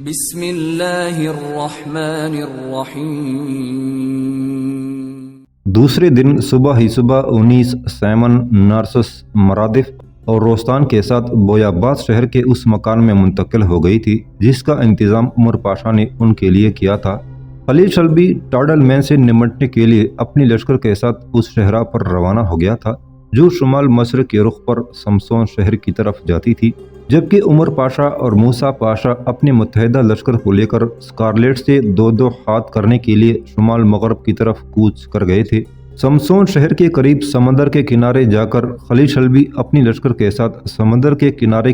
بسم اللہ الرحمن الرحیم۔ دوسرے دن صبح ہی صبح 19 سیمن نارسس مرادف اور روستان کے ساتھ بویاباد شہر کے اس مکان میں منتقل ہو گئی تھی جس کا انتظام عمر پاشا نے ان کے لیے کیا تھا۔ خلیل شلبی ٹاڈل مین سے نمٹنے کے لیے اپنی لشکر کے ساتھ اس شہرہ پر روانہ ہو گیا تھا جو شمال مشرق کے رخ پر سمسون شہر کی طرف جاتی تھی، جبکہ عمر پاشا اور موسیٰ پاشا اپنے متحدہ لشکر کو لے کر سکارلیٹ سے دو ہاتھ کرنے کے لیے شمال مغرب کی طرف کوچ کر گئے تھے۔ سمسون شہر کے قریب سمندر کے کنارے جا کر خلیل شلبی اپنی لشکر کے ساتھ سمندر کے کنارے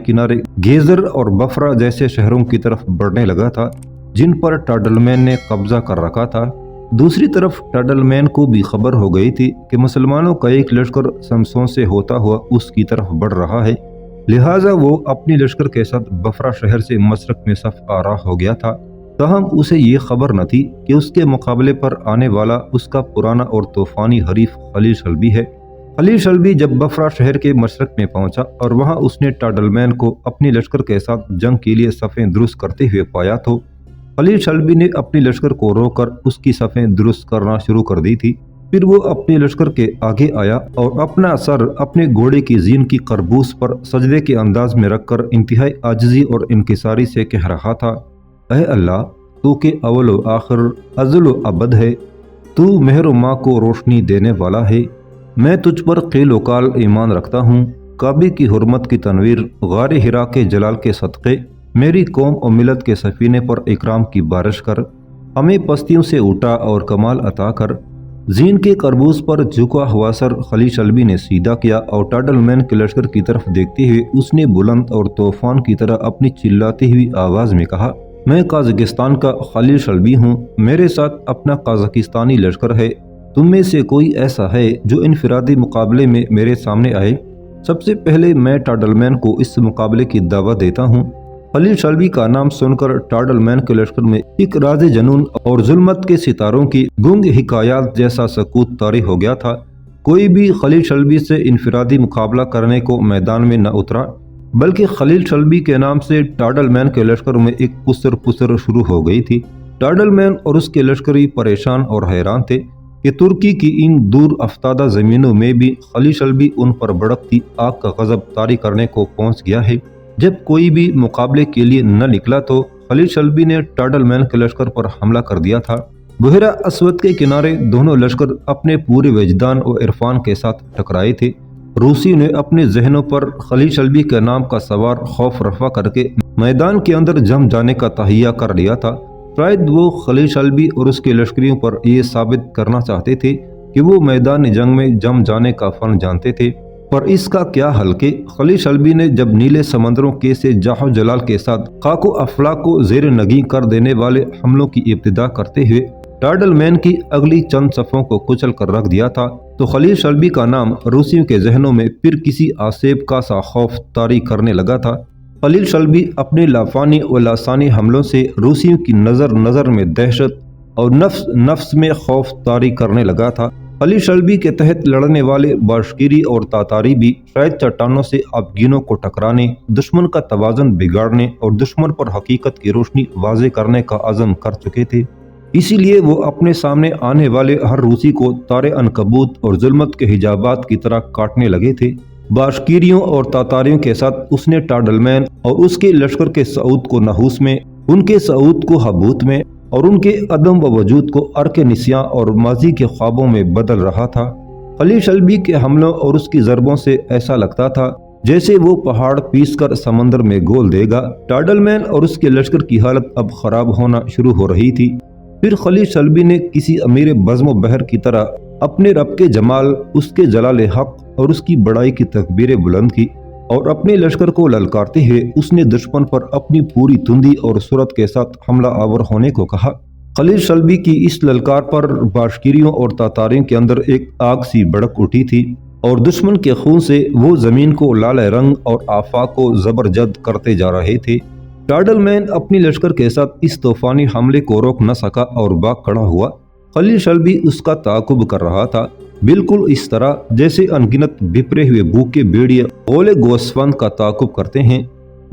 گیزر اور بفرا جیسے شہروں کی طرف بڑھنے لگا تھا جن پر ٹاڈل مین نے قبضہ کر رکھا تھا۔ دوسری طرف ٹاڈل مین کو بھی خبر ہو گئی تھی کہ مسلمانوں کا ایک لشکر سمسون سے ہوتا ہوا اس کی طرف بڑھ رہا ہے، لہٰذا وہ اپنی لشکر کے ساتھ بفرا شہر سے مشرق میں صف آراہ ہو گیا تھا، تاہم اسے یہ خبر نہ تھی کہ اس کے مقابلے پر آنے والا اس کا پرانا اور طوفانی حریف خلیل شلبی ہے۔ خلیل شلبی جب بفرا شہر کے مشرق میں پہنچا اور وہاں اس نے ٹاڈل مین کو اپنی لشکر کے ساتھ جنگ کے لیے صفیں درست کرتے ہوئے پایا تو خلیل شلبی نے اپنی لشکر کو روک کر اس کی صفیں درست کرنا شروع کر دی تھی۔ پھر وہ اپنے لشکر کے آگے آیا اور اپنا سر اپنے گھوڑے کی زین کی قربوس پر سجدے کے انداز میں رکھ کر انتہائی عاجزی اور انکساری سے کہہ رہا تھا، اے اللہ، تو کہ اول و آخر ازل و ابد ہے، تو مہر و ماں کو روشنی دینے والا ہے، میں تجھ پر قیل و قال ایمان رکھتا ہوں، کعبے کی حرمت کی تنویر، غار ہرا کے جلال کے صدقے میری قوم و ملت کے سفینے پر اکرام کی بارش کر، ہمیں پستیوں سے اٹھا اور کمال عطا کر۔ زین کے قربوس پر جھکا ہوا سر خلیل شلبی نے سیدھا کیا اور ٹاڈل مین کے لشکر کی طرف دیکھتے ہوئے اس نے بلند اور طوفان کی طرح اپنی چلاتی ہوئی آواز میں کہا، میں قازقستان کا خلیل شلبی ہوں، میرے ساتھ اپنا قازقستانی لشکر ہے، تم میں سے کوئی ایسا ہے جو انفرادی مقابلے میں میرے سامنے آئے؟ سب سے پہلے میں ٹاڈل مین کو اس مقابلے کی دعوت دیتا ہوں۔ خلیل شلبی کا نام سن کر ٹاڈل مین کے لشکر میں ایک راز جنون اور ظلمت کے ستاروں کی گنگ حکایات جیسا سکوت طاری ہو گیا تھا۔ کوئی بھی خلیل شلبی سے انفرادی مقابلہ کرنے کو میدان میں نہ اترا، بلکہ خلیل شلبی کے نام سے ٹاڈل مین کے لشکر میں ایک پسر شروع ہو گئی تھی۔ ٹاڈل مین اور اس کے لشکری پریشان اور حیران تھے کہ ترکی کی ان دور افتادہ زمینوں میں بھی خلیل شلبی ان پر بھڑکتی آگ کا غضب طاری کرنے کو پہنچ گیا ہے۔ جب کوئی بھی مقابلے کے لیے نہ نکلا تو خلیل شلبی نے ٹاڈل مین کے لشکر پر حملہ کر دیا تھا۔ بحیرہ اسود کے کنارے دونوں لشکر اپنے پورے وجدان و عرفان کے ساتھ ٹکرائے تھے۔ روسی نے اپنے ذہنوں پر خلیل شلبی کے نام کا سوار خوف رفع کر کے میدان کے اندر جم جانے کا تہیہ کر لیا تھا۔ شاید وہ خلیل شلبی اور اس کے لشکریوں پر یہ ثابت کرنا چاہتے تھے کہ وہ میدان جنگ میں جم جانے کا فن جانتے تھے، پر اس کا کیا حل کہ خلیل شلبی نے جب نیلے سمندروں کے سے جاہ و جلال کے ساتھ خاک و افلاک کو زیر نگیں کر دینے والے حملوں کی ابتدا کرتے ہوئے ٹاڈل مین کی اگلی چند صفوں کو کچل کر رکھ دیا تھا، تو خلیل شلبی کا نام روسیوں کے ذہنوں میں پھر کسی آسیب کا سا خوف طاری کرنے لگا تھا۔ خلیل شلبی اپنے لافانی و لاسانی حملوں سے روسیوں کی نظر میں دہشت اور نفس میں خوف طاری کرنے لگا تھا۔ خلیل شلبی کے تحت لڑنے والے باشکیری اور تاتاری بھی شاید چٹانوں سے افغینوں کو ٹکرانے، دشمن کا توازن بگاڑنے اور دشمن پر حقیقت کی روشنی واضح کرنے کا عزم کر چکے تھے، اسی لیے وہ اپنے سامنے آنے والے ہر روسی کو تارے عنکبوت اور ظلمت کے حجابات کی طرح کاٹنے لگے تھے۔ باشکیریوں اور تاتاریوں کے ساتھ اس نے ٹاڈل مین اور اس کے لشکر کے صعود کو نحوس میں، ان کے صعود کو حبوط میں اور ان کے عدم و وجود کو ارک نسیاں اور ماضی کے خوابوں میں بدل رہا تھا۔ خلیل شلبی کے حملوں اور اس کی ضربوں سے ایسا لگتا تھا جیسے وہ پہاڑ پیس کر سمندر میں گول دے گا۔ ٹاڈل مین اور اس کے لشکر کی حالت اب خراب ہونا شروع ہو رہی تھی۔ پھر خلیل شلبی نے کسی امیر بزم و بحر کی طرح اپنے رب کے جمال، اس کے جلال حق اور اس کی بڑائی کی تکبیریں بلند کی اور اپنے لشکر کو للکارتے ہوئے اس نے دشمن پر اپنی پوری تندی اور سرعت کے ساتھ حملہ آور ہونے کو کہا۔ خلیل شلبی کی اس للکار پر باشکیریوں اور تاتاریوں کے اندر ایک آگ سی بھڑک اٹھی تھی اور دشمن کے خون سے وہ زمین کو لال رنگ اور آفاق کو زبرجد کرتے جا رہے تھے۔ ٹاڈل مین اپنی لشکر کے ساتھ اس طوفانی حملے کو روک نہ سکا اور بھاگ کھڑا ہوا۔ خلیل شلبی اس کا تعاقب کر رہا تھا، بالکل اس طرح جیسے انگنت بپھرے ہوئے بھوکے بھیڑیے غول گوسفند کا تعاقب کرتے ہیں۔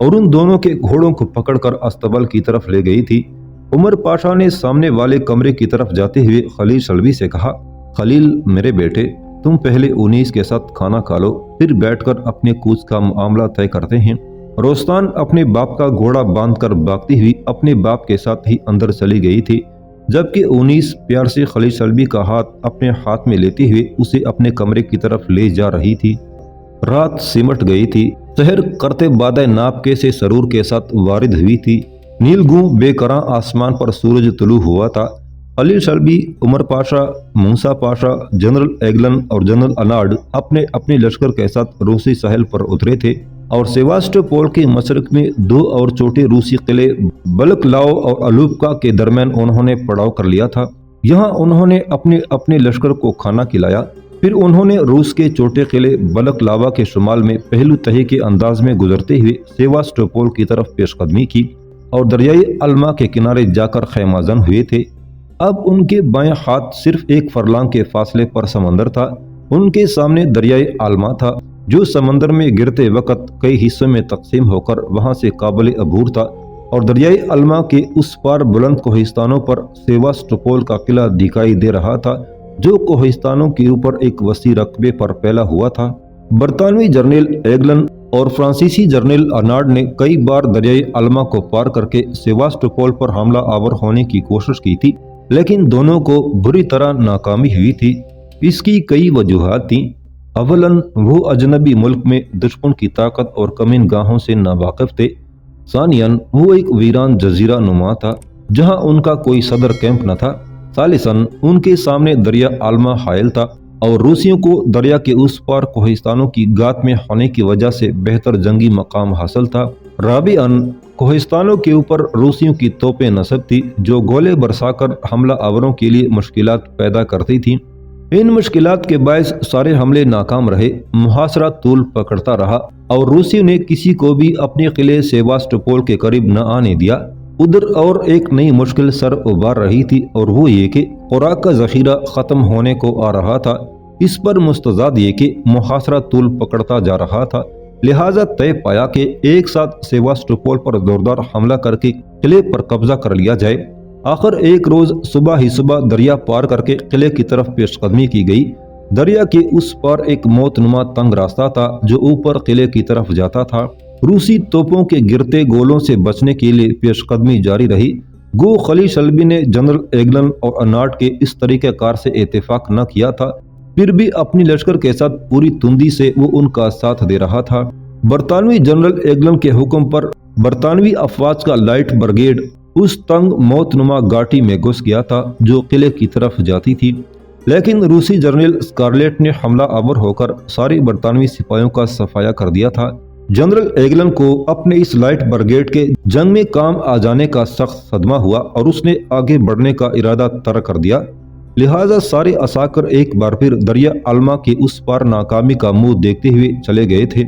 اور ان دونوں کے گھوڑوں کو پکڑ کر استبل کی طرف لے گئی تھی۔ عمر پاشا نے سامنے والے کمرے کی طرف جاتے ہوئے خلیل شلبی سے کہا، خلیل میرے بیٹے، تم پہلے انیس کے ساتھ کھانا کھا لو، پھر بیٹھ کر اپنے کوچ کا معاملہ طے کرتے ہیں۔ روستان اپنے باپ کا گھوڑا باندھ کر بھاگتی ہوئی اپنے باپ کے ساتھ ہی اندر چلی گئی تھی، جبکہ انیس پیار سے خلیل شلبی کا ہاتھ اپنے ہاتھ میں لیتے ہوئے اسے اپنے کمرے کی طرف لے جا رہی تھی۔ رات سمٹ گئی تھی، سحر کرتے بادۂ ناپکے سے سرور کے ساتھ وارد ہوئی تھی۔ نیل گوں بے کراں آسمان پر سورج طلوع ہوا تھا۔ خلیل شلبی، عمر پاشا، موسیٰ پاشا، جنرل ایگلن اور جنرل انارڈ اپنے اپنے لشکر کے ساتھ روسی ساحل پر اترے تھے اور سیواسٹوپول کے مشرق میں دو اور چھوٹے روسی قلعے بلکلاؤ اور الوبکا کے درمیان انہوں نے پڑاؤ کر لیا تھا۔ یہاں انہوں نے اپنے اپنے لشکر کو کھانا کھلایا، پھر انہوں نے روس کے چھوٹے قلعے بلکلاوا کے شمال میں پہلو تہی کے انداز میں گزرتے ہوئے سیواسٹوپول کی طرف پیش قدمی کی اور دریائے الما کے کنارے جا کر خیمہ زن ہوئے تھے۔ اب ان کے بائیں ہاتھ صرف ایک فرلانگ کے فاصلے پر سمندر تھا۔ ان کے سامنے دریائے الما تھا جو سمندر میں گرتے وقت کئی حصوں میں تقسیم ہو کر وہاں سے قابل عبور تھا، اور دریائے الما کے اس پار بلند کوہستانوں پر سیواسٹوپول کا قلعہ دکھائی دے رہا تھا جو کوہستانوں کے اوپر ایک وسیع رقبے پر پھیلا ہوا تھا۔ برطانوی جرنیل ایگلن اور فرانسیسی جرنیل انارڈ نے کئی بار دریائے الما کو پار کر کے سیواسٹوپول پر حملہ آور ہونے کی کوشش کی تھی، لیکن دونوں کو بری طرح ناکامی ہوئی تھی۔ اس کی کئی وجوہات تھیں۔ اولاً وہ اجنبی ملک میں دشمن کی طاقت اور کمین گاہوں سے ناواقف تھے۔ ثانیاً وہ ایک ویران جزیرہ نما تھا جہاں ان کا کوئی صدر کیمپ نہ تھا۔ ثالثاً ان کے سامنے دریا الما حائل تھا اور روسیوں کو دریا کے اس پار کوہستانوں کی گات میں ہونے کی وجہ سے بہتر جنگی مقام حاصل تھا۔ رابعاً کوہستانوں کے اوپر روسیوں کی توپیں نصب تھی جو گولے برسا کر حملہ آوروں کے لیے مشکلات پیدا کرتی تھیں۔ ان مشکلات کے باعث سارے حملے ناکام رہے، محاصرہ طول پکڑتا رہا اور روسیوں نے کسی کو بھی اپنے قلعے سیواسٹوپول کے قریب نہ آنے دیا۔ ادھر اور ایک نئی مشکل سر ابھار رہی تھی اور وہ یہ کہ خوراک کا ذخیرہ ختم ہونے کو آ رہا تھا۔ اس پر مستزاد یہ کہ محاصرہ طول پکڑتا جا رہا تھا، لہٰذا طے پایا کہ ایک ساتھ سیواسٹوپول پر زوردار حملہ کر کے قلعے پر قبضہ کر لیا جائے۔ آخر ایک روز صبح ہی صبح دریا پار کر کے قلعے کی طرف پیش قدمی کی گئی۔ دریا کے اس پار ایک موت نما تنگ راستہ تھا جو اوپر قلعے کی طرف جاتا تھا۔ روسی توپوں کے گرتے گولوں سے بچنے کے لیے پیش قدمی جاری رہی۔ گو خلیل شلبی نے جنرل ایگلن اور انارڈ کے اس طریقہ کار سے اتفاق نہ کیا تھا، پھر بھی اپنی لشکر کے ساتھ پوری تندی سے وہ ان کا ساتھ دے رہا تھا۔ برطانوی جنرل ایگلن کے حکم پر برطانوی افواج کا لائٹ بریگیڈ اس تنگ موت نما گھاٹی میں گھس گیا تھا جو قلعے کی طرف جاتی تھی، لیکن روسی جنرل اسکارلیٹ نے حملہ آور ہو کر سارے برطانوی سپاہیوں کا صفایا کر دیا تھا۔ جنرل ایگلن کو اپنے اس لائٹ بریگیڈ کے جنگ میں کام آ جانے کا سخت صدمہ ہوا اور اس نے آگے بڑھنے کا ارادہ ترک کر دیا، لہٰذا سارے عساکر ایک بار پھر دریا الما کے اس پار ناکامی کا منہ دیکھتے ہوئے چلے گئے تھے۔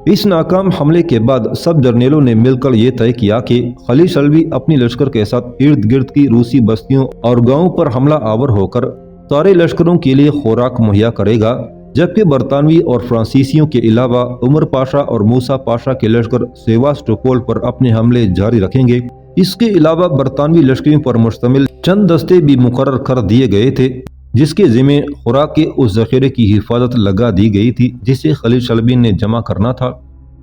اس ناکام حملے کے بعد سب جرنیلوں نے مل کر یہ طے کیا کہ خلیل شلبی اپنی لشکر کے ساتھ ارد گرد کی روسی بستیوں اور گاؤں پر حملہ آور ہو کر سارے لشکروں کے لیے خوراک مہیا کرے گا، جبکہ برطانوی اور فرانسیسیوں کے علاوہ عمر پاشا اور موسیٰ پاشا کے لشکر سیواسٹوپول پر اپنے حملے جاری رکھیں گے۔ اس کے علاوہ برطانوی لشکریوں پر مشتمل چند دستے بھی مقرر کر دیے گئے تھے جس کے ذمہ خوراک کے اس ذخیرے کی حفاظت لگا دی گئی تھی جسے خلیل شلبی نے جمع کرنا تھا۔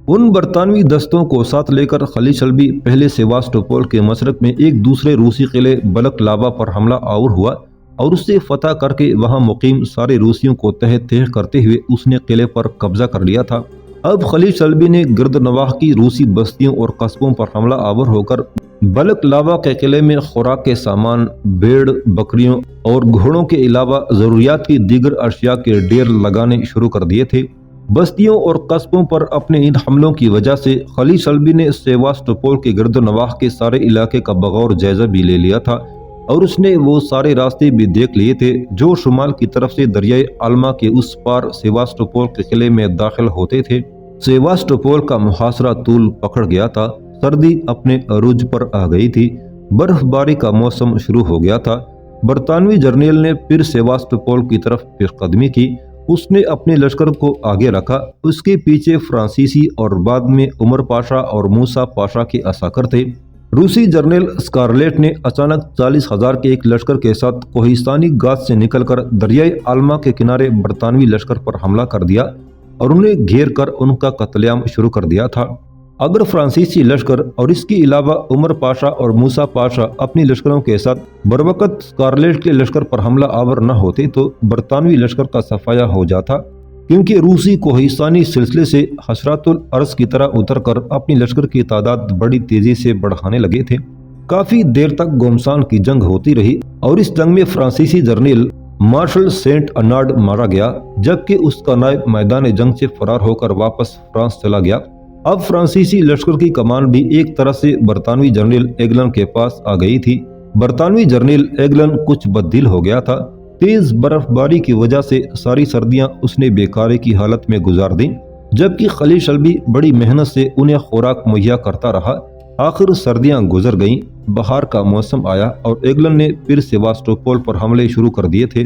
ان برطانوی دستوں کو ساتھ لے کر خلیل شلبی پہلے سیواسٹوپول کے مشرق میں ایک دوسرے روسی قلعے بلکلاوا پر حملہ آور ہوا اور اس سے فتح کر کے وہاں مقیم سارے روسیوں کو تہہ تہہ کرتے ہوئے اس نے قلعے پر قبضہ کر لیا تھا۔ اب خلیل شلبی نے گرد نواح کی روسی بستیوں اور قصبوں پر حملہ آور ہو کر بلکلاوا کے قلعے میں خوراک کے سامان، بھیڑ بکریوں اور گھوڑوں کے علاوہ ضروریات کی دیگر اشیاء کے ڈھیر لگانے شروع کر دیے تھے۔ بستیوں اور قصبوں پر اپنے ان حملوں کی وجہ سے خلیل شلبی نے سیواسٹوپول کے گرد نواح کے سارے علاقے کا بغور جائزہ بھی لے لیا تھا اور اس نے وہ سارے راستے بھی دیکھ لیے تھے جو شمال کی طرف سے دریائے الما کے اس پار سیواسٹوپول کے قلعے میں داخل ہوتے تھے۔ سیواسٹوپول کا محاصرہ طول پکڑ گیا تھا، سردی اپنے عروج پر آ گئی تھی، برف باری کا موسم شروع ہو گیا تھا۔ برطانوی جرنیل نے پھر سیواسٹوپول کی طرف پیش قدمی کی۔ اس نے اپنے لشکر کو آگے رکھا۔ اس کے پیچھے فرانسیسی اور بعد میں عمر پاشا اور موسیٰ پاشا کے عساکر تھے۔ روسی جنرل اسکارلیٹ نے اچانک 40,000 کے ایک لشکر کے ساتھ کوہستانی گھاٹ سے نکل کر دریائے الما کے کنارے برطانوی لشکر پر حملہ کر دیا اور انہیں گھیر کر ان کا قتل عام شروع کر دیا تھا۔ اگر فرانسیسی لشکر اور اس کے علاوہ عمر پاشا اور موسیٰ پاشا اپنی لشکروں کے ساتھ بروقت اسکارلیٹ کے لشکر پر حملہ آور نہ ہوتے تو برطانوی لشکر کا صفایا ہو جاتا، کیونکہ روسی کوہستانی سلسلے سے حشرات الارض کی طرح اتر کر اپنی لشکر کی تعداد بڑی تیزی سے بڑھانے لگے تھے۔ کافی دیر تک گومسان کی جنگ ہوتی رہی اور اس جنگ میں فرانسیسی جرنیل مارشل سینٹ انارڈ مارا گیا، جبکہ اس کا نائب میدان جنگ سے فرار ہو کر واپس فرانس چلا گیا۔ اب فرانسیسی لشکر کی کمان بھی ایک طرح سے برطانوی جنرل ایگلن کے پاس آ گئی تھی۔ برطانوی جنرل ایگلن کچھ بددل ہو گیا تھا۔ تیز برف باری کی وجہ سے ساری سردیاں اس نے بیکاری کی حالت میں گزار دیں، جبکہ خلی شلبی بڑی محنت سے انہیں خوراک مہیا کرتا رہا۔ آخر سردیاں گزر گئیں، بہار کا موسم آیا اور ایگلن نے پھر سیواستوپول پر حملے شروع کر دیے تھے۔